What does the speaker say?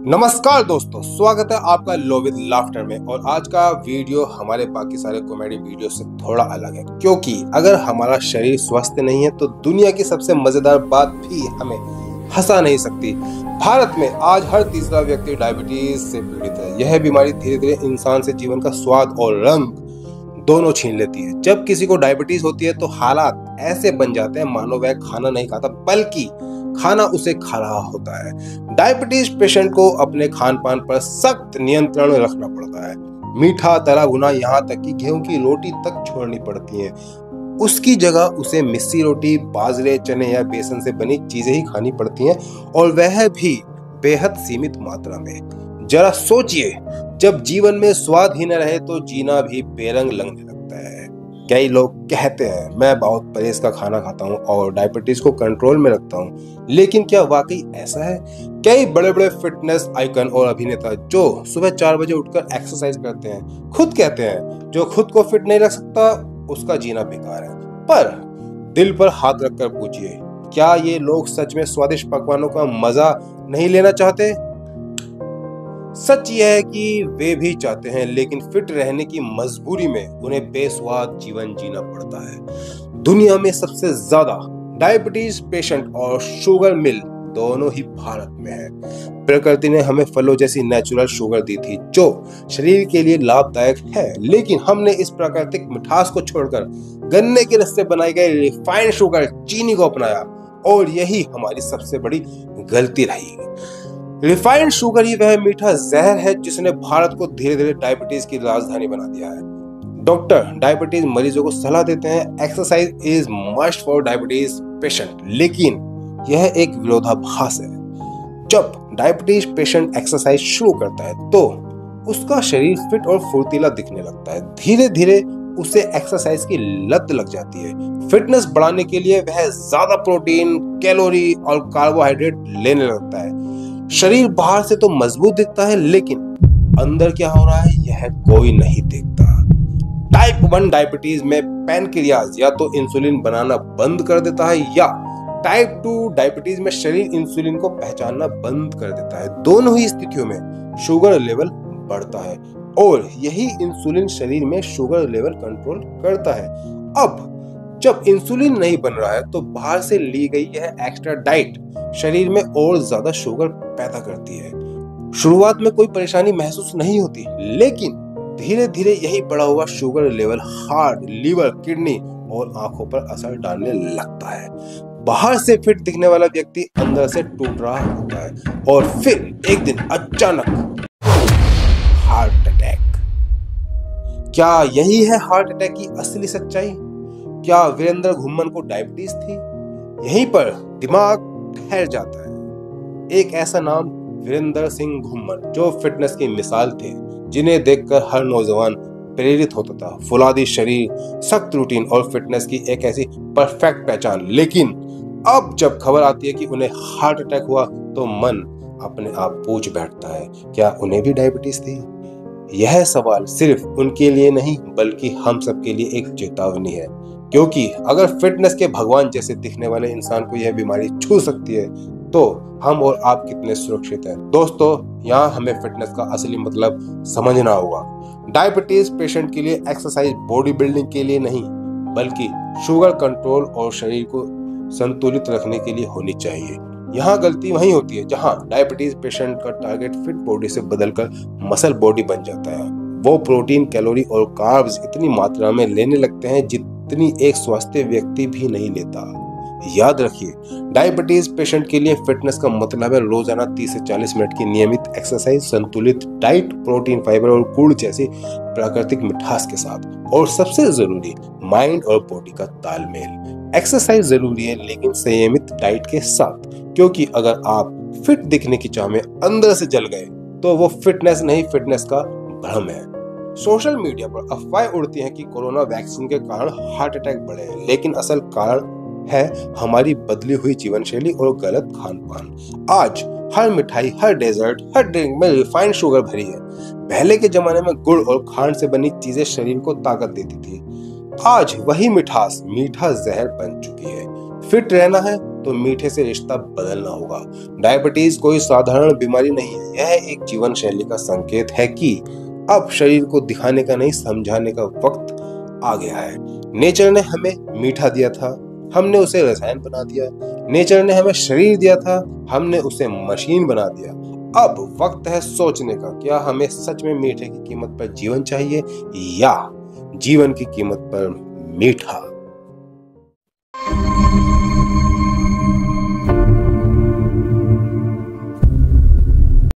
नमस्कार दोस्तों, स्वागत है आपका लो विद लाफ्टर में। और आज का वीडियो हमारे बाकी सारे कॉमेडी वीडियो से थोड़ा अलग है, क्योंकि अगर हमारा शरीर स्वस्थ नहीं है तो दुनिया की सबसे मजेदार बात भी हमें हंसा नहीं सकती। भारत में आज हर तीसरा व्यक्ति डायबिटीज से पीड़ित है। यह बीमारी धीरे धीरे इंसान से जीवन का स्वाद और रंग दोनों छीन लेती है। जब किसी को डायबिटीज होती है तो हालात ऐसे बन जाते हैं मानो वह खाना नहीं खाता बल्कि खाना उसे खा रहा होता है। डायबिटीज पेशेंट को अपने खान पान पर सख्त नियंत्रण रखना पड़ता है। मीठा, तला भुना, यहाँ तक कि गेहूं की रोटी तक छोड़नी पड़ती है। उसकी जगह उसे मिस्सी रोटी, बाजरे, चने या बेसन से बनी चीजें ही खानी पड़ती हैं, और वह भी बेहद सीमित मात्रा में। जरा सोचिए, जब जीवन में स्वाद ही न रहे तो जीना भी बेरंग लगने लगता है। कई लोग कहते हैं मैं बहुत परहेज का खाना खाता हूँ और डायबिटीज को कंट्रोल में रखता हूँ, लेकिन क्या वाकई ऐसा है? कई बड़े बड़े फिटनेस आइकन और अभिनेता जो सुबह 4 बजे उठकर एक्सरसाइज करते हैं, खुद कहते हैं जो खुद को फिट नहीं रख सकता उसका जीना बेकार है। पर दिल पर हाथ रखकर पूछिए, क्या ये लोग सच में स्वादिष्ट पकवानों का मजा नहीं लेना चाहते? सच यह है कि वे भी चाहते हैं, लेकिन फिट रहने की मजबूरी में उन्हें बेस्वाद जीवन जीना पड़ता है। दुनिया में सबसे ज्यादा डायबिटीज पेशेंट और शुगर मिल दोनों ही भारत में है। प्रकृति ने हमें फलों जैसी नेचुरल शुगर दी थी जो शरीर के लिए लाभदायक है, लेकिन हमने इस प्राकृतिक मिठास को छोड़कर गन्ने के रस से बनाई गई रिफाइंड शुगर, चीनी को अपनाया, और यही हमारी सबसे बड़ी गलती रही। रिफाइंड शुगर ही वह मीठा जहर है जिसने भारत को धीरे धीरे डायबिटीज की राजधानी बना दिया है। डॉक्टर डायबिटीज मरीजों को सलाह देते हैं exercise is must for diabetes patient, लेकिन यह एक विरोधाभास है। जब डायबिटीज पेशेंट एक्सरसाइज शुरू करता है तो उसका शरीर फिट और फुर्तीला दिखने लगता है। धीरे धीरे उसे एक्सरसाइज की लत लग जाती है। फिटनेस बढ़ाने के लिए वह ज्यादा प्रोटीन, कैलोरी और कार्बोहाइड्रेट लेने लगता है। शरीर बाहर से तो मजबूत दिखता है, लेकिन अंदर क्या हो रहा है यह कोई नहीं देखता। टाइप 1 डायबिटीज में पैनक्रियाज या तो इंसुलिन बनाना बंद कर देता है, या टाइप 2 डायबिटीज में शरीर इंसुलिन को पहचानना बंद कर देता है। दोनों ही स्थितियों में शुगर लेवल बढ़ता है और यही इंसुलिन शरीर में शुगर लेवल कंट्रोल करता है। अब जब इंसुलिन नहीं बन रहा है तो बाहर से ली गई यह एक्स्ट्रा डाइट शरीर में और ज्यादा शुगर पैदा करती है। शुरुआत में कोई परेशानी महसूस नहीं होती, लेकिन धीरे धीरे यही बढ़ा हुआ sugar level heart, liver, kidney और आंखों पर असर डालने लगता है। बाहर से फिट दिखने वाला व्यक्ति अंदर से टूट रहा होता है, और फिर एक दिन अचानक हार्ट अटैक। क्या यही है हार्ट अटैक की असली सच्चाई? क्या वीरेंद्र घुम्मन को डायबिटीज थी? यहीं पर दिमाग ठहर जाता है। एक ऐसा नाम वीरेंद्र सिंह घुम्मन, जो फिटनेस की मिसाल थे, जिन्हें देखकर हर नौजवान प्रेरित होता था। फुलादी शरीर, सख्त रूटीन और फिटनेस की एक ऐसी परफेक्ट पहचान। लेकिन अब जब खबर आती है कि उन्हें हार्ट अटैक हुआ तो मन अपने आप पूछ बैठता है, क्या उन्हें भी डायबिटीज थी? यह सवाल सिर्फ उनके लिए नहीं बल्कि हम सबके लिए एक चेतावनी है, क्योंकि अगर फिटनेस के भगवान जैसे दिखने वाले इंसान को यह बीमारी छू सकती है तो हम और आप कितने सुरक्षित हैं। दोस्तों, यहाँ हमें फिटनेस का असली मतलब समझना होगा। डायबिटीज पेशेंट के लिए एक्सरसाइज बॉडी बिल्डिंग के लिए नहीं बल्कि शुगर कंट्रोल और शरीर को संतुलित रखने के लिए होनी चाहिए। यहाँ गलती वहीं होती है जहाँ डायबिटीज पेशेंट का टारगेट फिट बॉडी से बदलकर मसल बॉडी बन जाता है। वो प्रोटीन, कैलोरी और कार्ब्स इतनी मात्रा में लेने लगते हैं जितनी एक स्वस्थ व्यक्ति भी नहीं लेता। याद रखिए, डायबिटीज पेशेंट के लिए फिटनेस का मतलब है रोजाना 30 से 40 मिनट की नियमित एक्सरसाइज, संतुलित डाइट, प्रोटीन, फाइबर और गुड़ जैसी प्राकृतिक मिठास के साथ, और सबसे जरूरी माइंड और बॉडी का तालमेल। एक्सरसाइज जरूरी है लेकिन संयमित डाइट के साथ, क्योंकि अगर आप फिट दिखने की चाह में अंदर से जल गए तो वो फिटनेस नहीं, फिटनेस का भ्रम है। सोशल मीडिया पर अफवाहें उड़ती हैं कि कोरोना वैक्सीन के कारण हार्ट अटैक बढ़े हैं, लेकिन असल कारण है हमारी बदली हुई जीवन शैली और गलत खान पान। आज हर मिठाई, हर डेजर्ट, हर ड्रिंक में रिफाइंड शुगर भरी है। पहले के जमाने में गुड़ और खांड से बनी चीजें शरीर को ताकत देती थी। आज वही मिठास मीठा जहर बन चुकी है। फिट रहना है तो मीठे से रिश्ता बदलना होगा। डायबिटीज कोई साधारण बीमारी नहीं है, यह एक जीवन शैली का संकेत है कि अब शरीर को दिखाने का नहीं, समझाने का वक्त आ गया है। नेचर ने हमें मीठा दिया था, हमने उसे रसायन बना दिया। नेचर ने हमें शरीर दिया था, हमने उसे मशीन बना दिया। अब वक्त है सोचने का, क्या हमें सच में मीठे की कीमत पर जीवन चाहिए या जीवन की कीमत पर मीठा।